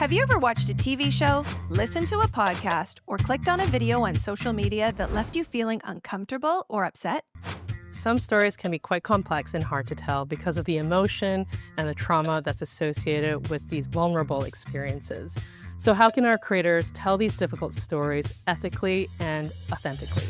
Have you ever watched a TV show, listened to a podcast, or clicked on a video on social media that left you feeling uncomfortable or upset? Some stories can be quite complex and hard to tell because of the emotion and the trauma that's associated with these vulnerable experiences. So how can our creators tell these difficult stories ethically and authentically?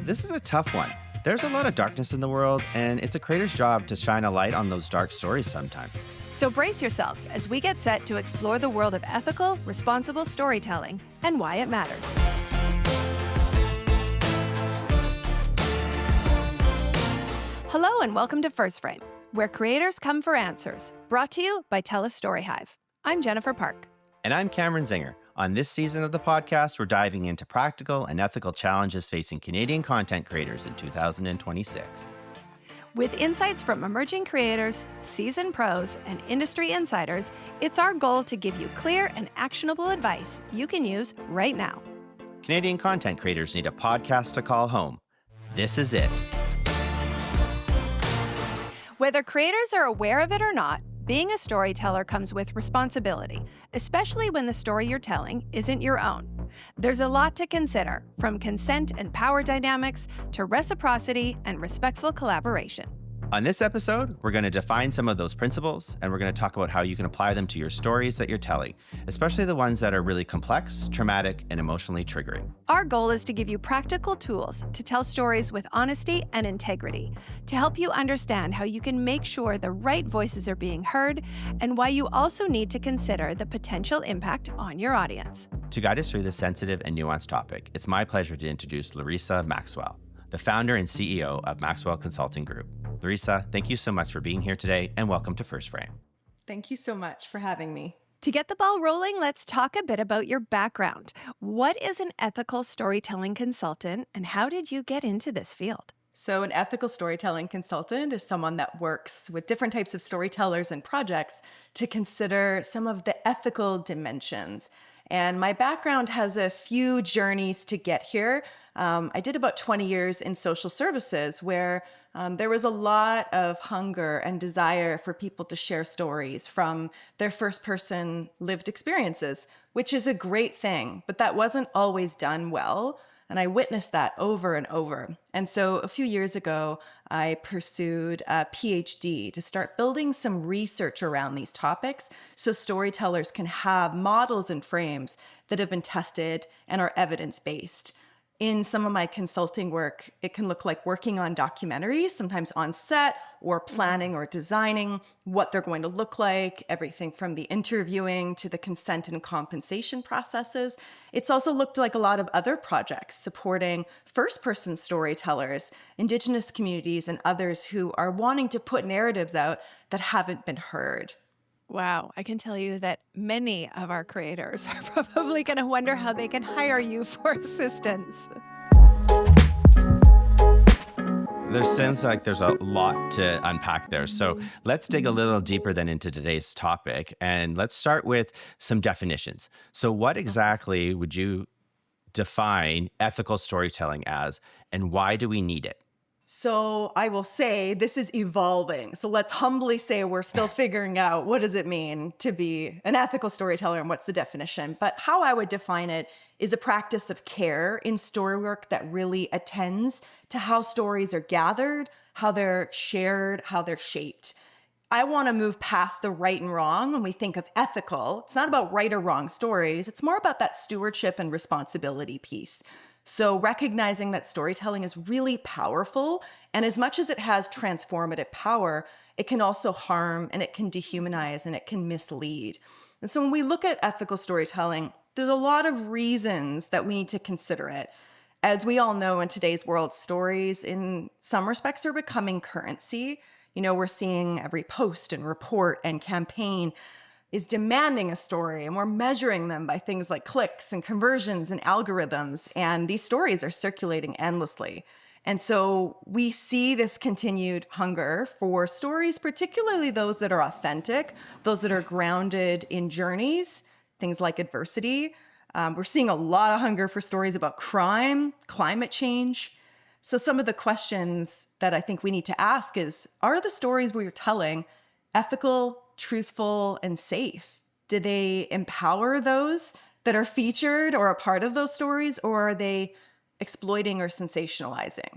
This is a tough one. There's a lot of darkness in the world, and it's a creator's job to shine a light on those dark stories sometimes. So brace yourselves as we get set to explore the world of ethical, responsible storytelling and why it matters. Hello and welcome to First Frame, where creators come for answers, brought to you by TELUS STORYHIVE. I'm Jennifer Park. And I'm Cameron Zinger. On this season of the podcast, we're diving into practical and ethical challenges facing Canadian content creators in 2026. With insights from emerging creators, seasoned pros, and industry insiders, it's our goal to give you clear and actionable advice you can use right now. Canadian content creators need a podcast to call home. This is it. Whether creators are aware of it or not, being a storyteller comes with responsibility, especially when the story you're telling isn't your own. There's a lot to consider, from consent and power dynamics to reciprocity and respectful collaboration. On this episode, we're going to define some of those principles, and we're going to talk about how you can apply them to your stories that you're telling, especially the ones that are really complex, traumatic, and emotionally triggering. Our goal is to give you practical tools to tell stories with honesty and integrity, to help you understand how you can make sure the right voices are being heard, and why you also need to consider the potential impact on your audience. To guide us through this sensitive and nuanced topic, it's my pleasure to introduce Larissa Maxwell, the founder and CEO of Maxwell Consulting Group. Larissa, thank you so much for being here today, and welcome to First Frame. Thank you so much for having me. To get the ball rolling, let's talk a bit about your background. What is an ethical storytelling consultant, and how did you get into this field? So an ethical storytelling consultant is someone that works with different types of storytellers and projects to consider some of the ethical dimensions. And my background has a few journeys to get here. I did about 20 years in social services where there was a lot of hunger and desire for people to share stories from their first-person lived experiences, which is a great thing, but that wasn't always done well. And I witnessed that over and over. And so a few years ago, I pursued a PhD to start building some research around these topics so storytellers can have models and frames that have been tested and are evidence-based. In some of my consulting work, it can look like working on documentaries, sometimes on set, or planning or designing what they're going to look like, everything from the interviewing to the consent and compensation processes. It's also looked like a lot of other projects supporting first-person storytellers, Indigenous communities, and others who are wanting to put narratives out that haven't been heard. Wow, I can tell you that many of our creators are probably going to wonder how they can hire you for assistance. There sounds like there's a lot to unpack there. So let's dig a little deeper then into today's topic, and let's start with some definitions. So what exactly would you define ethical storytelling as, and why do we need it? So I will say this is evolving. So let's humbly say we're still figuring out what does it mean to be an ethical storyteller and what's the definition. But how I would define it is a practice of care in story work that really attends to how stories are gathered, how they're shared, how they're shaped. I want to move past the right and wrong when we think of ethical. It's not about right or wrong stories. It's more about that stewardship and responsibility piece. So recognizing that storytelling is really powerful, and as much as it has transformative power, it can also harm and it can dehumanize and it can mislead. And so when we look at ethical storytelling, there's a lot of reasons that we need to consider it. As we all know in today's world, stories in some respects are becoming currency. You know, we're seeing every post and report and campaign is demanding a story, and we're measuring them by things like clicks and conversions and algorithms, and these stories are circulating endlessly. And so we see this continued hunger for stories, particularly those that are authentic, those that are grounded in journeys, things like adversity. We're seeing a lot of hunger for stories about crime, climate change. So some of the questions that I think we need to ask is, are the stories we're telling ethical, truthful, and safe? Do they empower those that are featured or a part of those stories, or are they exploiting or sensationalizing?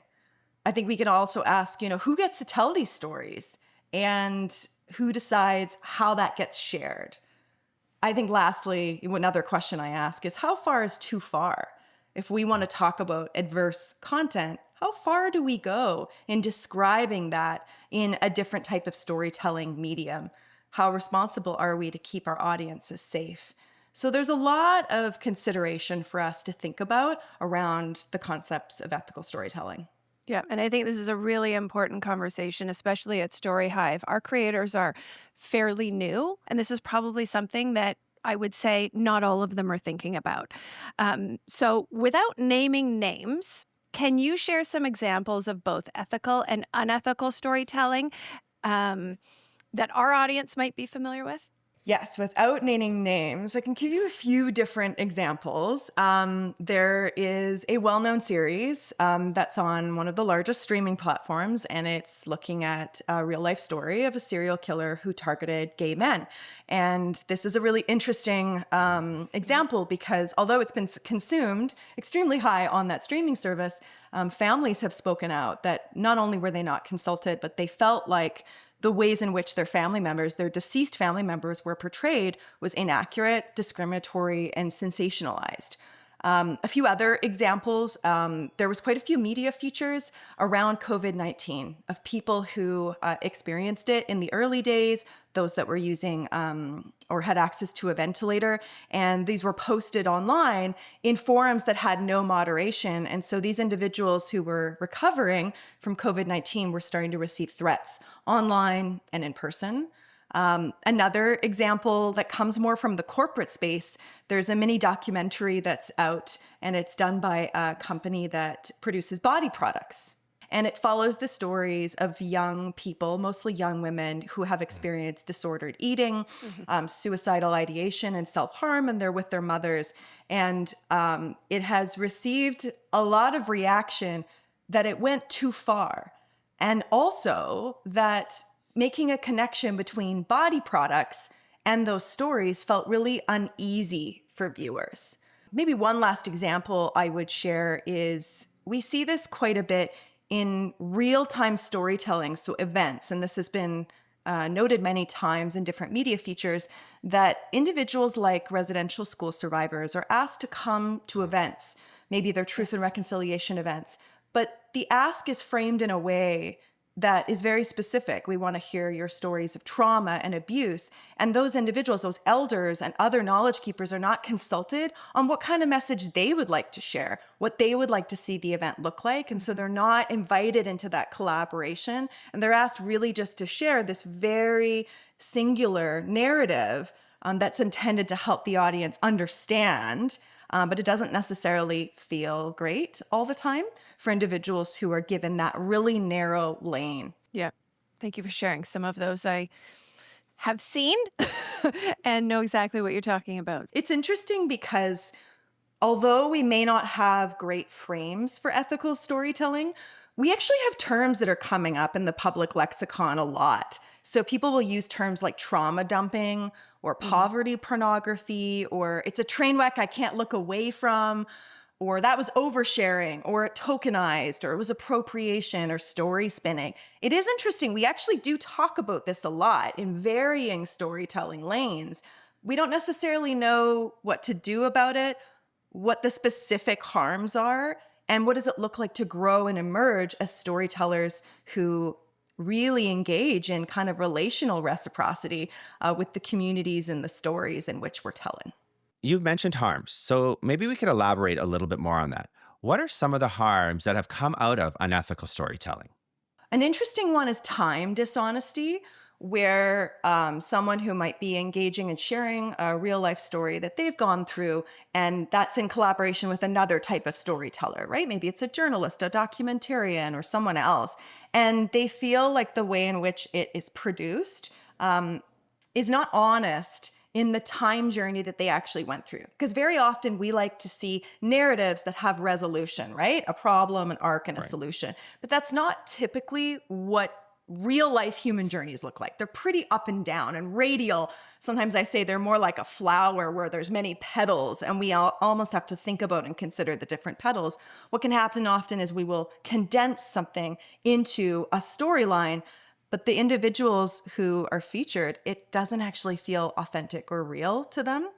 I think we can also ask, who gets to tell these stories and who decides how that gets shared? I think lastly, another question I ask is, how far is too far? If we want to talk about adverse content, how far do we go in describing that in a different type of storytelling medium? How responsible are we to keep our audiences safe? So there's a lot of consideration for us to think about around the concepts of ethical storytelling. Yeah, and I think this is a really important conversation, especially at StoryHive. Our creators are fairly new, and this is probably something that I would say not all of them are thinking about. So, without naming names, can you share some examples of both ethical and unethical storytelling that our audience might be familiar with? Yes, without naming names, I can give you a few different examples. There is a well-known series that's on one of the largest streaming platforms, and it's looking at a real-life story of a serial killer who targeted gay men. And this is a really interesting example because although it's been consumed extremely high on that streaming service, families have spoken out that not only were they not consulted, but they felt like the ways in which their family members, their deceased family members, were portrayed was inaccurate, discriminatory, and sensationalized. A few other examples, there was quite a few media features around COVID-19 of people who experienced it in the early days, those that were using or had access to a ventilator. And these were posted online in forums that had no moderation. And so these individuals who were recovering from COVID-19 were starting to receive threats online and in person. Another example that comes more from the corporate space, there's a mini documentary that's out, and it's done by a company that produces body products. And it follows the stories of young people, mostly young women, who have experienced disordered eating, suicidal ideation, and self-harm, and they're with their mothers. And it has received a lot of reaction that it went too far. And also that making a connection between body products and those stories felt really uneasy for viewers. Maybe one last example I would share is we see this quite a bit in real-time storytelling, so events, and this has been noted many times in different media features, that individuals like residential school survivors are asked to come to events, maybe they're truth and reconciliation events, but the ask is framed in a way that is very specific. We want to hear your stories of trauma and abuse. And those individuals, those elders and other knowledge keepers are not consulted on what kind of message they would like to share, what they would like to see the event look like. And so they're not invited into that collaboration. And they're asked really just to share this very singular narrative that's intended to help the audience understand, but it doesn't necessarily feel great all the time for individuals who are given that really narrow lane. Yeah. Thank you for sharing. Some of those I have seen and know exactly what you're talking about. It's interesting because although we may not have great frames for ethical storytelling, we actually have terms that are coming up in the public lexicon a lot. So people will use terms like trauma dumping or poverty pornography, or it's a train wreck I can't look away from, or that was oversharing, or it tokenized, or it was appropriation, or story spinning. It is interesting. We actually do talk about this a lot in varying storytelling lanes. We don't necessarily know what to do about it, what the specific harms are, and what does it look like to grow and emerge as storytellers who really engage in kind of relational reciprocity with the communities and the stories in which we're telling. You've mentioned harms, so maybe we could elaborate a little bit more on that. What are some of the harms that have come out of unethical storytelling? An interesting one is time dishonesty, where someone who might be engaging and sharing a real life story that they've gone through, and that's in collaboration with another type of storyteller, right? Maybe it's a journalist, a documentarian, or someone else. And they feel like the way in which it is produced is not honest in the time journey that they actually went through. Because very often we like to see narratives that have resolution, right? A problem, an arc, and a solution. But that's not typically what real life human journeys look like. They're pretty up and down and radial. Sometimes I say they're more like a flower where there's many petals, and we almost have to think about and consider the different petals. What can happen often is we will condense something into a storyline, but the individuals who are featured, it doesn't actually feel authentic or real to them.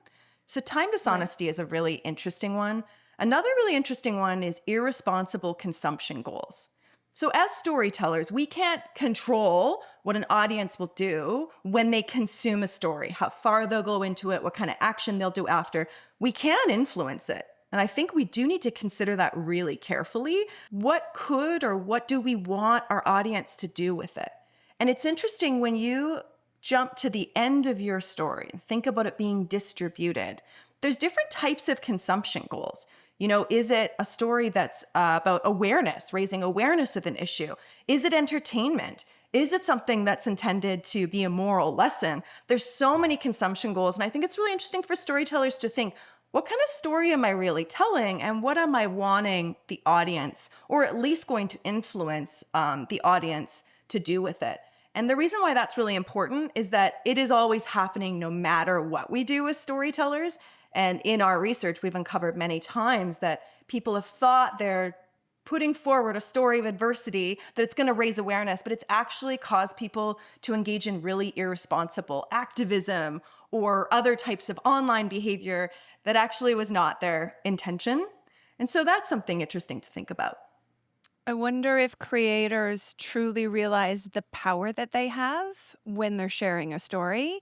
So time dishonesty is a really interesting one. Another really interesting one is irresponsible consumption goals. So as storytellers, we can't control what an audience will do when they consume a story, how far they'll go into it, what kind of action they'll do after. We can influence it. And I think we do need to consider that really carefully. What could or what do we want our audience to do with it? And it's interesting when you jump to the end of your story and think about it being distributed, there's different types of consumption goals. You know, is it a story that's about awareness, raising awareness of an issue? Is it entertainment? Is it something that's intended to be a moral lesson? There's so many consumption goals. And I think it's really interesting for storytellers to think, what kind of story am I really telling? And what am I wanting the audience, or at least going to influence the audience to do with it? And the reason why that's really important is that it is always happening no matter what we do as storytellers. And in our research, we've uncovered many times that people have thought they're putting forward a story of adversity, that it's going to raise awareness, but it's actually caused people to engage in really irresponsible activism or other types of online behavior that actually was not their intention. And so that's something interesting to think about. I wonder if creators truly realize the power that they have when they're sharing a story.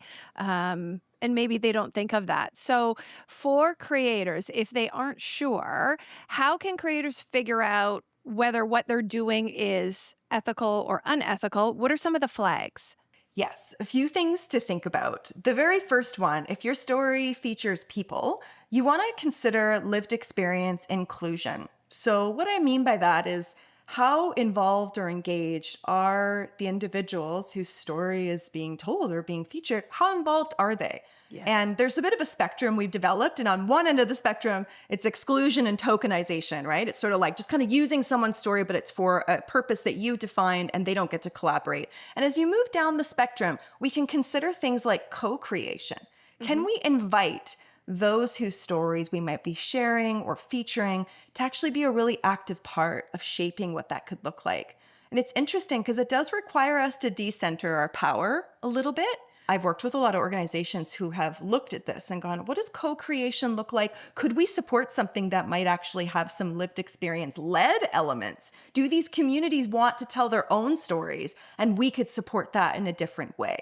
And maybe they don't think of that. So for creators, if they aren't sure, how can creators figure out whether what they're doing is ethical or unethical? What are some of the flags? Yes, a few things to think about. The very first one, if your story features people, you want to consider lived experience inclusion. So what I mean by that is, how involved or engaged are the individuals whose story is being told or being featured? How involved are they? Yes. And there's a bit of a spectrum we've developed. And on one end of the spectrum, it's exclusion and tokenization, right? It's sort of like just kind of using someone's story, but it's for a purpose that you defined and they don't get to collaborate. And as you move down the spectrum, we can consider things like co-creation. Can we invite those whose stories we might be sharing or featuring to actually be a really active part of shaping what that could look like? And it's interesting because it does require us to decenter our power a little bit. I've worked with a lot of organizations who have looked at this and gone, what does co-creation look like? Could we support something that might actually have some lived experience-led elements? Do these communities want to tell their own stories? And we could support that in a different way.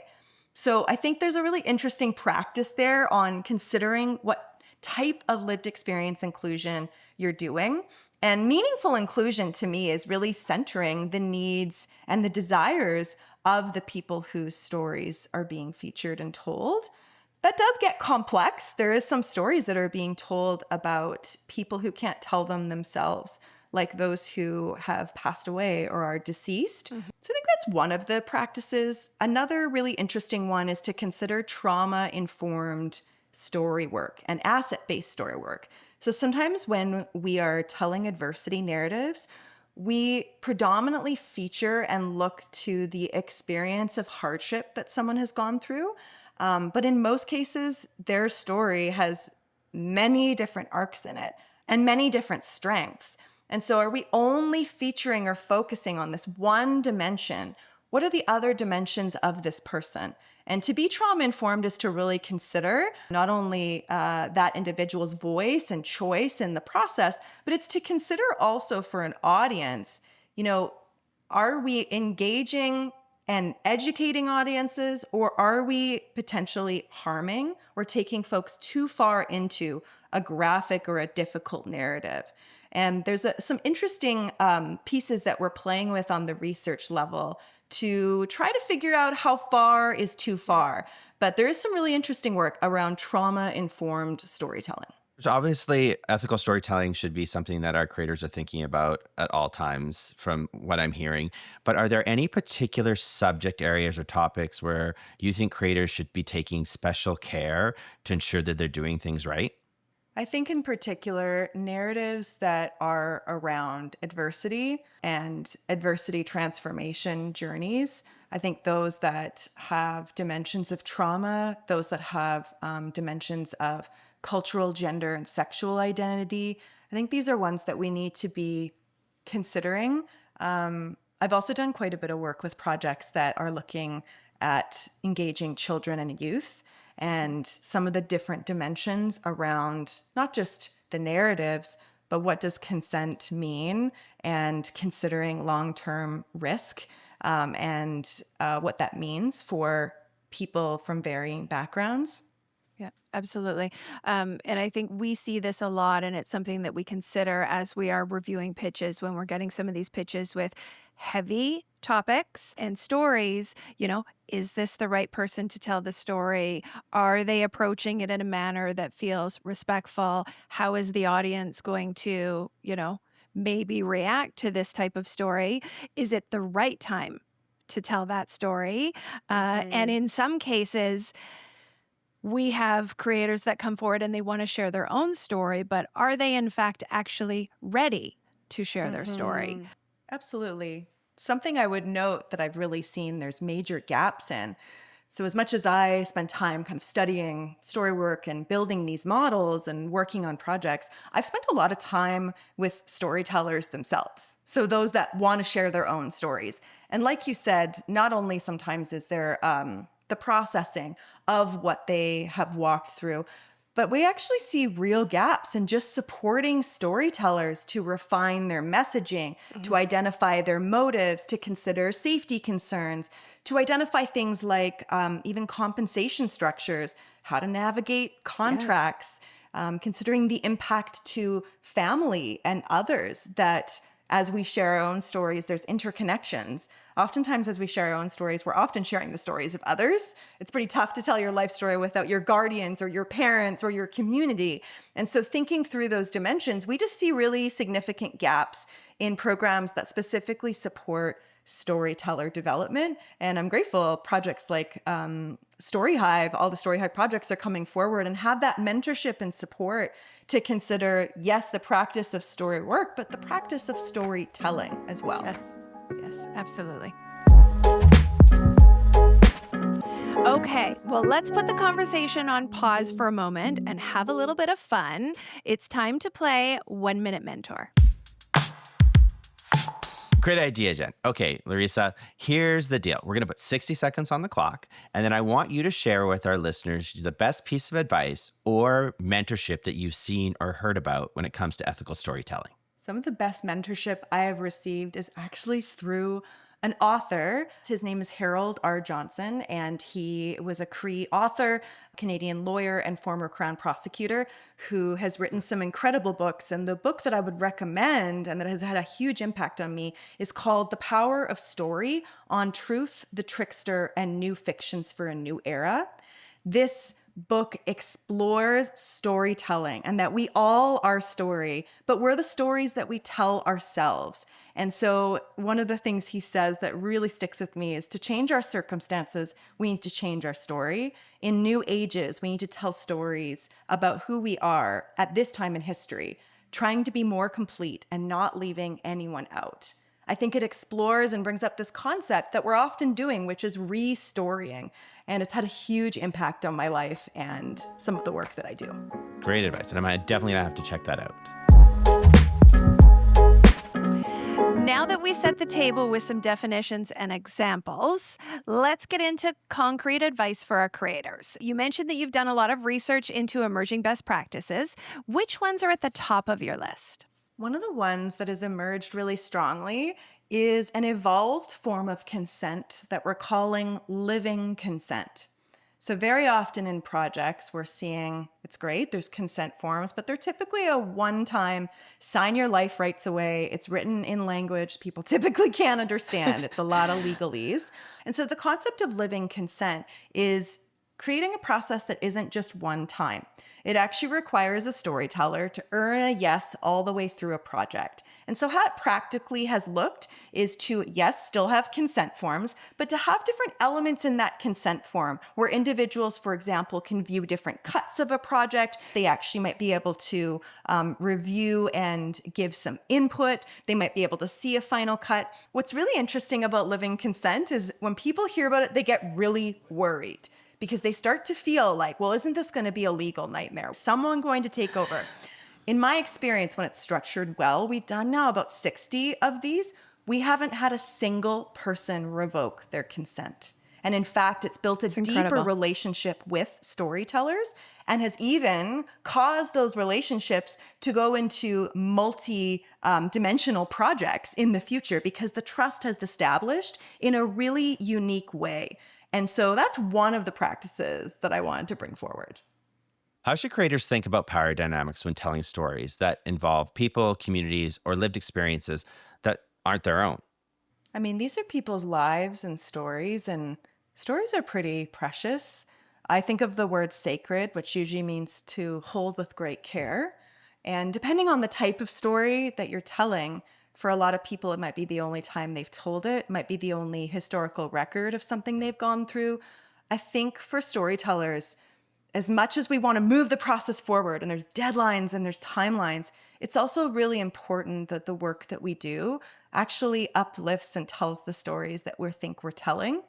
So I think there's a really interesting practice there on considering what type of lived experience inclusion you're doing. And meaningful inclusion to me is really centering the needs and the desires of the people whose stories are being featured and told. That does get complex. There is some stories that are being told about people who can't tell them themselves, like those who have passed away or are deceased. So I think that's one of the practices. Another really interesting one is to consider trauma-informed story work and asset-based story work. So sometimes when we are telling adversity narratives, we predominantly feature and look to the experience of hardship that someone has gone through. But in most cases, their story has many different arcs in it and many different strengths. And so are we only featuring or focusing on this one dimension? What are the other dimensions of this person? And to be trauma-informed is to really consider not only that individual's voice and choice in the process, but it's to consider also for an audience, you know, are we engaging and educating audiences, or are we potentially harming or taking folks too far into a graphic or a difficult narrative? And there's some interesting pieces that we're playing with on the research level to try to figure out how far is too far. But there is some really interesting work around trauma-informed storytelling. So obviously, ethical storytelling should be something that our creators are thinking about at all times, from what I'm hearing. But are there any particular subject areas or topics where you think creators should be taking special care to ensure that they're doing things right? I think, in particular, narratives that are around adversity and adversity transformation journeys. I think those that have dimensions of trauma, those that have dimensions of cultural, gender, and sexual identity. I think these are ones that we need to be considering. I've also done quite a bit of work with projects that are looking at engaging children and youth and some of the different dimensions around not just the narratives, but what does consent mean, and considering long-term risk, and what that means for people from varying backgrounds. Yeah, absolutely. And I think we see this a lot, and it's something that we consider as we are reviewing pitches when we're getting some of these pitches with heavy topics and stories. Is this the right person to tell the story? Are they approaching it in a manner that feels respectful? How is the audience going to, maybe react to this type of story? Is it the right time to tell that story? And in some cases, we have creators that come forward and they want to share their own story, but are they in fact actually ready to share their story? Absolutely. Something I would note that I've really seen there's major gaps in. So as much as I spend time kind of studying story work and building these models and working on projects, I've spent a lot of time with storytellers themselves. So those that want to share their own stories. And like you said, not only sometimes is there the processing of what they have walked through, but we actually see real gaps in just supporting storytellers to refine their messaging, to identify their motives, to consider safety concerns, to identify things like even compensation structures, how to navigate contracts, considering the impact to family and others, that as we share our own stories, there's interconnections. Oftentimes, as we share our own stories, we're often sharing the stories of others. It's pretty tough to tell your life story without your guardians or your parents or your community. And so thinking through those dimensions, we just see really significant gaps in programs that specifically support storyteller development. And I'm grateful projects like StoryHive, all the StoryHive projects are coming forward and have that mentorship and support to consider, yes, the practice of story work, but the practice of storytelling as well. Yes, absolutely. Okay, well, let's put the conversation on pause for a moment and have a little bit of fun. It's time to play 1 Minute Mentor. Great idea, Jen. Okay, Larissa, here's the deal. We're going to put 60 seconds on the clock, and then I want you to share with our listeners the best piece of advice or mentorship that you've seen or heard about when it comes to ethical storytelling. Some of the best mentorship I have received is actually through an author. His name is Harold R. Johnson, and he was a Cree author, Canadian lawyer, and former Crown prosecutor who has written some incredible books. And the book that I would recommend and that has had a huge impact on me is called The Power of Story: On Truth, the Trickster, and New Fictions for a New Era. This book explores storytelling and that we all are story, but we're the stories that we tell ourselves. And so one of the things he says that really sticks with me is to change our circumstances, we need to change our story. In new ages, we need to tell stories about who we are at this time in history, trying to be more complete and not leaving anyone out. I think it explores and brings up this concept that we're often doing, which is restorying. And it's had a huge impact on my life and some of the work that I do. Great advice. And I'm definitely going to have to check that out. Now that we set the table with some definitions and examples, let's get into concrete advice for our creators. You mentioned that you've done a lot of research into emerging best practices. Which ones are at the top of your list? One of the ones that has emerged really strongly is an evolved form of consent that we're calling living consent. So very often in projects, we're seeing, it's great, there's consent forms, but they're typically a one-time, sign your life rights away. It's written in language people typically can't understand. It's a lot of legalese. And so the concept of living consent is creating a process that isn't just one time. It actually requires a storyteller to earn a yes all the way through a project. And so how it practically has looked is to, yes, still have consent forms, but to have different elements in that consent form where individuals, for example, can view different cuts of a project. They actually might be able to review and give some input. They might be able to see a final cut. What's really interesting about living consent is when people hear about it, they get really worried because they start to feel like, well, isn't this going to be a legal nightmare? Someone going to take over? In my experience, when it's structured well, we've done now about 60 of these. We haven't had a single person revoke their consent. And in fact, it's built a deeper relationship with storytellers and has even caused those relationships to go into multi-dimensional projects in the future because the trust has established in a really unique way. And so that's one of the practices that I wanted to bring forward. How should creators think about power dynamics when telling stories that involve people, communities, or lived experiences that aren't their own? I mean, these are people's lives and stories are pretty precious. I think of the word sacred, which usually means to hold with great care. And depending on the type of story that you're telling, for a lot of people, it might be the only time they've told it, might be the only historical record of something they've gone through. I think for storytellers, as much as we want to move the process forward and there's deadlines and there's timelines, it's also really important that the work that we do actually uplifts and tells the stories that we think we're telling.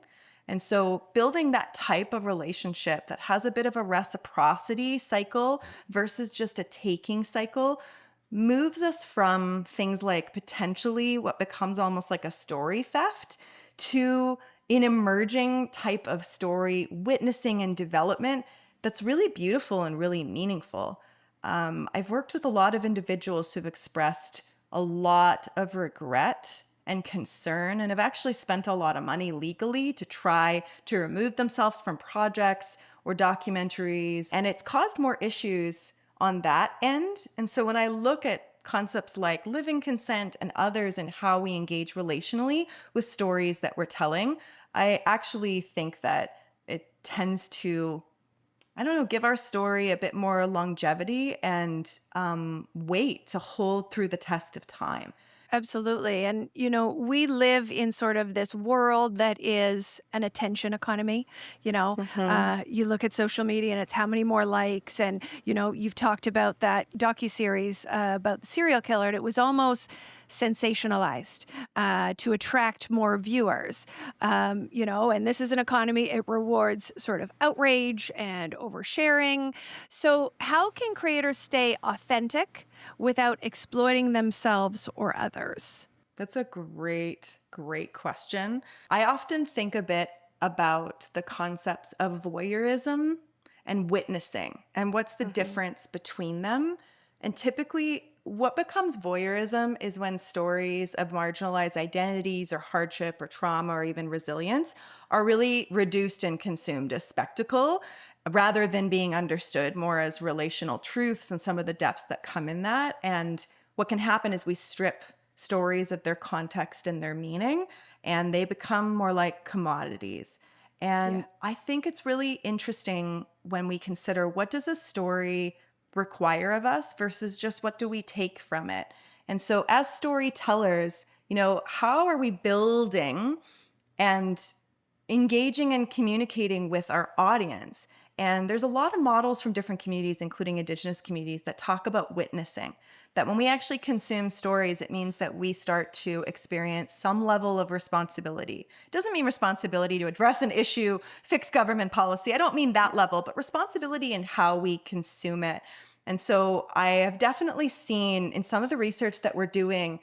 And so building that type of relationship that has a bit of a reciprocity cycle versus just a taking cycle moves us from things like potentially what becomes almost like a story theft to an emerging type of story witnessing and development that's really beautiful and really meaningful. I've worked with a lot of individuals who've expressed a lot of regret and concern and have actually spent a lot of money legally to try to remove themselves from projects or documentaries. And it's caused more issues on that end. And so when I look at concepts like living consent and others and how we engage relationally with stories that we're telling, I actually think that it tends to, give our story a bit more longevity and weight to hold through the test of time. Absolutely. And, we live in sort of this world that is an attention economy. You look at social media and it's how many more likes. And, you've talked about that docuseries about the serial killer, and it was almost sensationalized to attract more viewers. And this is an economy, it rewards sort of outrage and oversharing. So how can creators stay authentic without exploiting themselves or others? That's a great, great question. I often think a bit about the concepts of voyeurism and witnessing and what's the difference between them. And typically, what becomes voyeurism is when stories of marginalized identities or hardship or trauma or even resilience are really reduced and consumed as spectacle rather than being understood more as relational truths and some of the depths that come in that. And what can happen is we strip stories of their context and their meaning, and they become more like commodities. And I think it's really interesting when we consider what does a story require of us versus just what do we take from it. And so as storytellers, how are we building and engaging and communicating with our audience? And there's a lot of models from different communities, including Indigenous communities, that talk about witnessing. That when we actually consume stories, it means that we start to experience some level of responsibility. It doesn't mean responsibility to address an issue, fix government policy. I don't mean that level, but responsibility in how we consume it. And so I have definitely seen in some of the research that we're doing,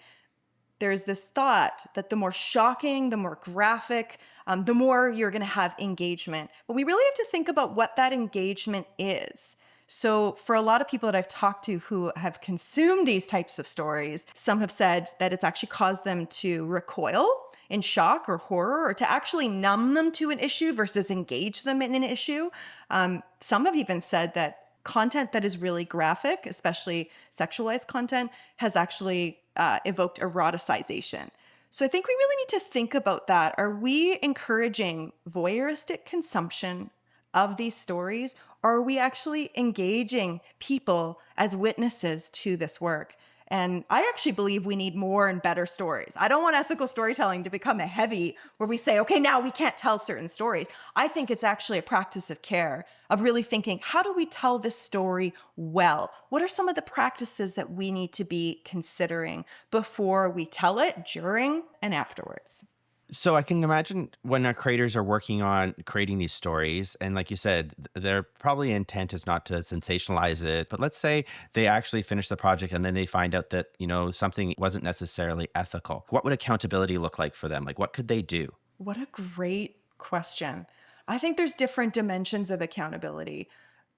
there's this thought that the more shocking, the more graphic, the more you're going to have engagement. But we really have to think about what that engagement is. So for a lot of people that I've talked to who have consumed these types of stories, some have said that it's actually caused them to recoil in shock or horror, or to actually numb them to an issue versus engage them in an issue. Some have even said that content that is really graphic, especially sexualized content, has actually evoked eroticization. So I think we really need to think about that. Are we encouraging voyeuristic consumption of these stories? Or are we actually engaging people as witnesses to this work? And I actually believe we need more and better stories. I don't want ethical storytelling to become a heavy where we say, okay, now we can't tell certain stories. I think it's actually a practice of care, of really thinking, how do we tell this story well? What are some of the practices that we need to be considering before we tell it, during, and afterwards? So I can imagine when our creators are working on creating these stories, and like you said, their probably intent is not to sensationalize it, but let's say they actually finish the project and then they find out that, something wasn't necessarily ethical. What would accountability look like for them? Like, what could they do? What a great question. I think there's different dimensions of accountability.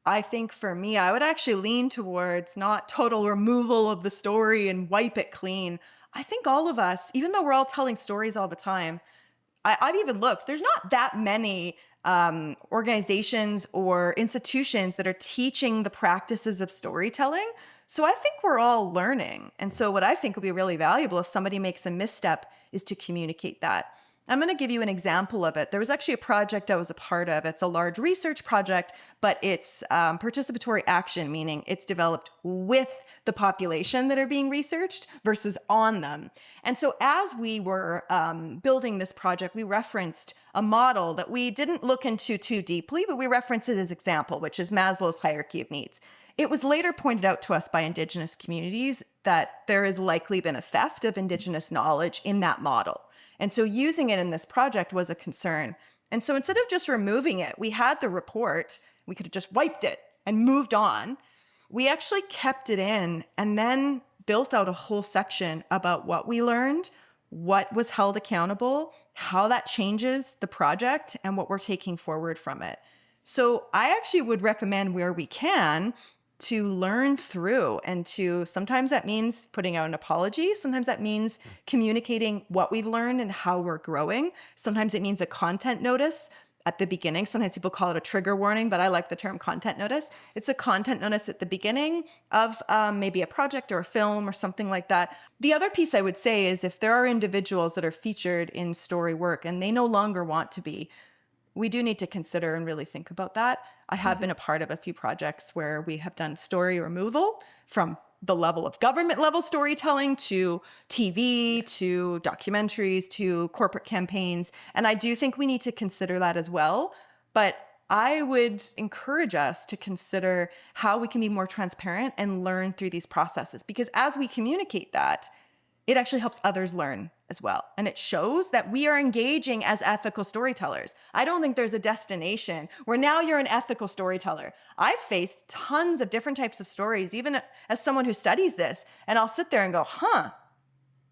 I think for me, I would actually lean towards not total removal of the story and wipe it clean. I think all of us, even though we're all telling stories all the time, I've even looked, there's not that many organizations or institutions that are teaching the practices of storytelling. So I think we're all learning. And so what I think would be really valuable if somebody makes a misstep is to communicate that. I'm going to give you an example of it. There was actually a project I was a part of. It's a large research project, but it's participatory action, meaning it's developed with the population that are being researched versus on them. And so as we were building this project, we referenced a model that we didn't look into too deeply, but we referenced it as example, which is Maslow's hierarchy of needs. It was later pointed out to us by Indigenous communities that there has likely been a theft of Indigenous knowledge in that model. And so using it in this project was a concern. And so instead of just removing it, we had the report, we could have just wiped it and moved on. We actually kept it in and then built out a whole section about what we learned, what was held accountable, how that changes the project, and what we're taking forward from it. So I actually would recommend where we can to learn through, and sometimes that means putting out an apology. Sometimes that means communicating what we've learned and how we're growing. Sometimes it means a content notice at the beginning. Sometimes people call it a trigger warning, but I like the term content notice. It's a content notice at the beginning of maybe a project or a film or something like that. The other piece I would say is if there are individuals that are featured in story work and they no longer want to be, we do need to consider and really think about that. I have been a part of a few projects where we have done story removal from the level of government level storytelling to TV, to documentaries, to corporate campaigns. And I do think we need to consider that as well. But I would encourage us to consider how we can be more transparent and learn through these processes. Because as we communicate that, it actually helps others learn as well. And it shows that we are engaging as ethical storytellers. I don't think there's a destination where now you're an ethical storyteller. I've faced tons of different types of stories, even as someone who studies this, and I'll sit there and go,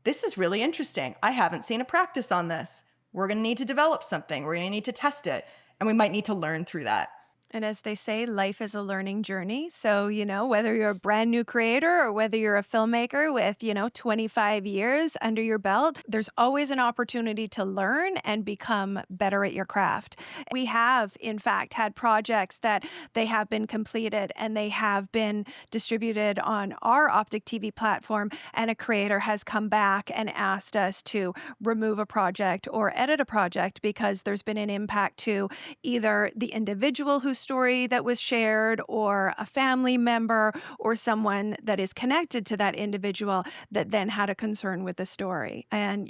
this is really interesting. I haven't seen a practice on this. We're going to need to develop something. We're going to need to test it. And we might need to learn through that. And as they say, life is a learning journey. So, whether you're a brand new creator or whether you're a filmmaker with, 25 years under your belt, there's always an opportunity to learn and become better at your craft. We have, in fact, had projects that they have been completed and they have been distributed on our Optic TV platform. And a creator has come back and asked us to remove a project or edit a project because there's been an impact to either the individual whose story that was shared or a family member or someone that is connected to that individual that then had a concern with the story. And,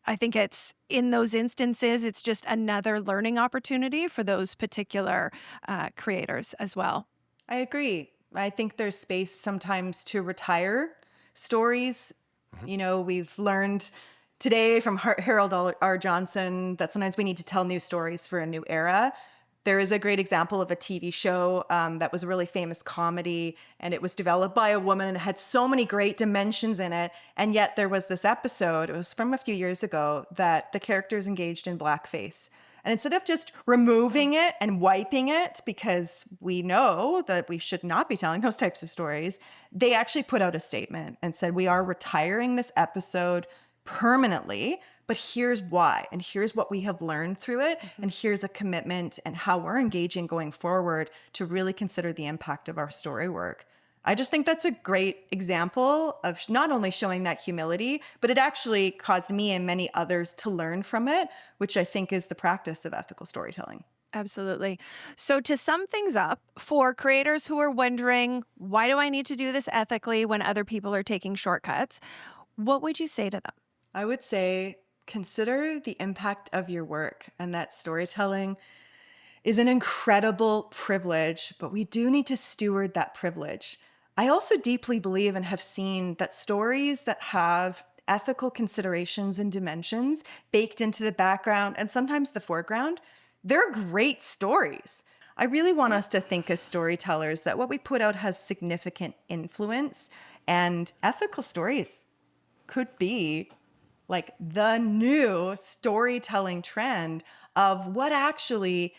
I think it's in those instances, it's just another learning opportunity for those particular creators as well. I agree. I think there's space sometimes to retire stories. We've learned today from Harold R. Johnson that sometimes we need to tell new stories for a new era. There is a great example of a TV show that was a really famous comedy, and it was developed by a woman and it had so many great dimensions in it. And yet there was this episode, it was from a few years ago, that the characters engaged in blackface. And instead of just removing it and wiping it, because we know that we should not be telling those types of stories, they actually put out a statement and said, we are retiring this episode permanently, but here's why, and here's what we have learned through it, and here's a commitment and how we're engaging going forward to really consider the impact of our story work. I just think that's a great example of not only showing that humility, but it actually caused me and many others to learn from it, which I think is the practice of ethical storytelling. Absolutely. So, to sum things up, for creators who are wondering, why do I need to do this ethically when other people are taking shortcuts? What would you say to them? I would say consider the impact of your work and that storytelling is an incredible privilege, but we do need to steward that privilege. I also deeply believe and have seen that stories that have ethical considerations and dimensions baked into the background and sometimes the foreground, they're great stories. I really want us to think as storytellers that what we put out has significant influence, and ethical stories could be like the new storytelling trend of what actually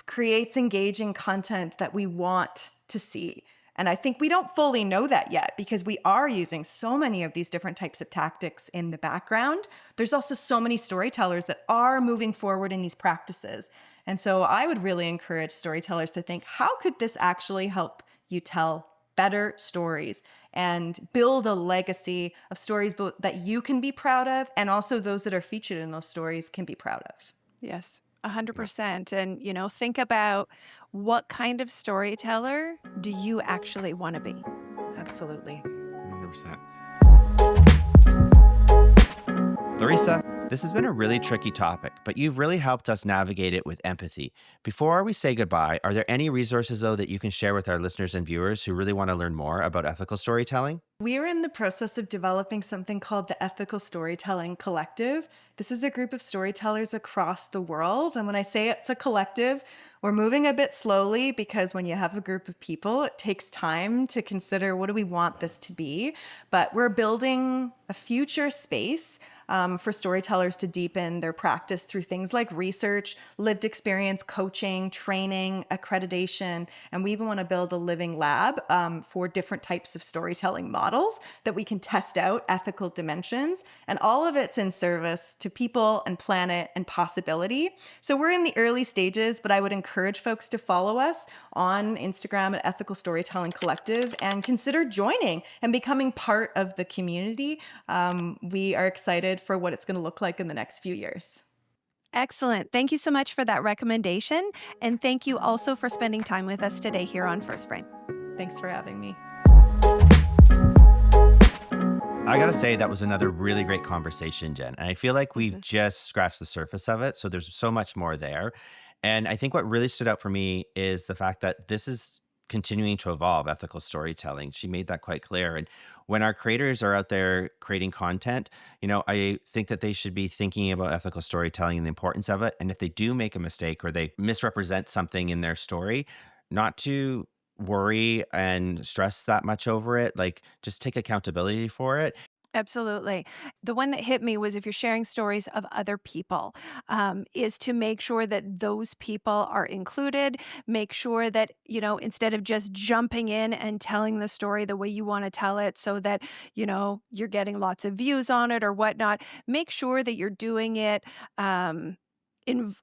creates engaging content that we want to see. And I think we don't fully know that yet because we are using so many of these different types of tactics in the background. There's also so many storytellers that are moving forward in these practices. And so I would really encourage storytellers to think, how could this actually help you tell better stories and build a legacy of stories both that you can be proud of and also those that are featured in those stories can be proud of? Yes, 100%. And, think about what kind of storyteller do you actually want to be? Absolutely. 100%. Larissa, this has been a really tricky topic, but you've really helped us navigate it with empathy. Before we say goodbye, are there any resources, though, that you can share with our listeners and viewers who really want to learn more about ethical storytelling? We are in the process of developing something called the Ethical Storytelling Collective. This is a group of storytellers across the world. And when I say it's a collective, we're moving a bit slowly because when you have a group of people, it takes time to consider what do we want this to be. But we're building a future space for storytellers to deepen their practice through things like research, lived experience, coaching, training, accreditation. And we even want to build a living lab for different types of storytelling models that we can test out ethical dimensions. And all of it's in service to people and planet and possibility. So we're in the early stages, but I would encourage folks to follow us on Instagram at Ethical Storytelling Collective and consider joining and becoming part of the community. We are excited for what it's going to look like in the next few years. Excellent. Thank you so much for that recommendation. And thank you also for spending time with us today here on First Frame. Thanks for having me. I gotta say, that was another really great conversation, Jen. And I feel like we've just scratched the surface of it. So there's so much more there. And I think what really stood out for me is the fact that this is continuing to evolve, ethical storytelling. She made that quite clear. And when our creators are out there creating content, I think that they should be thinking about ethical storytelling and the importance of it. And if they do make a mistake or they misrepresent something in their story, not to worry and stress that much over it, like just take accountability for it. Absolutely. The one that hit me was if you're sharing stories of other people, is to make sure that those people are included. Make sure that, instead of just jumping in and telling the story the way you want to tell it so that, you're getting lots of views on it or whatnot, make sure that you're doing it.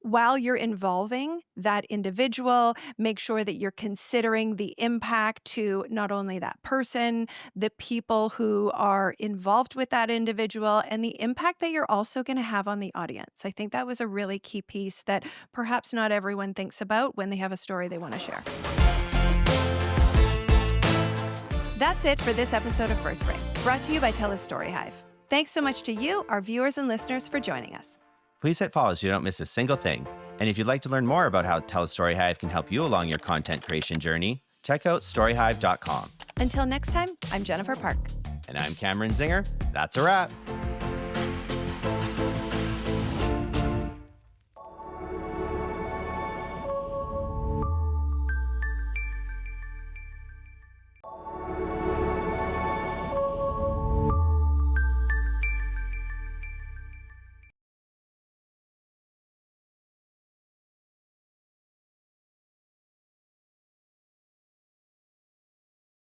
While you're involving that individual, make sure that you're considering the impact to not only that person, the people who are involved with that individual, and the impact that you're also going to have on the audience. I think that was a really key piece that perhaps not everyone thinks about when they have a story they want to share. That's it for this episode of First Frame, brought to you by TELUS STORYHIVE. Thanks so much to you, our viewers and listeners, for joining us. Please hit follow so you don't miss a single thing. And if you'd like to learn more about how TELUS StoryHive can help you along your content creation journey, check out storyhive.com. Until next time, I'm Jennifer Park. And I'm Cameron Zinger. That's a wrap.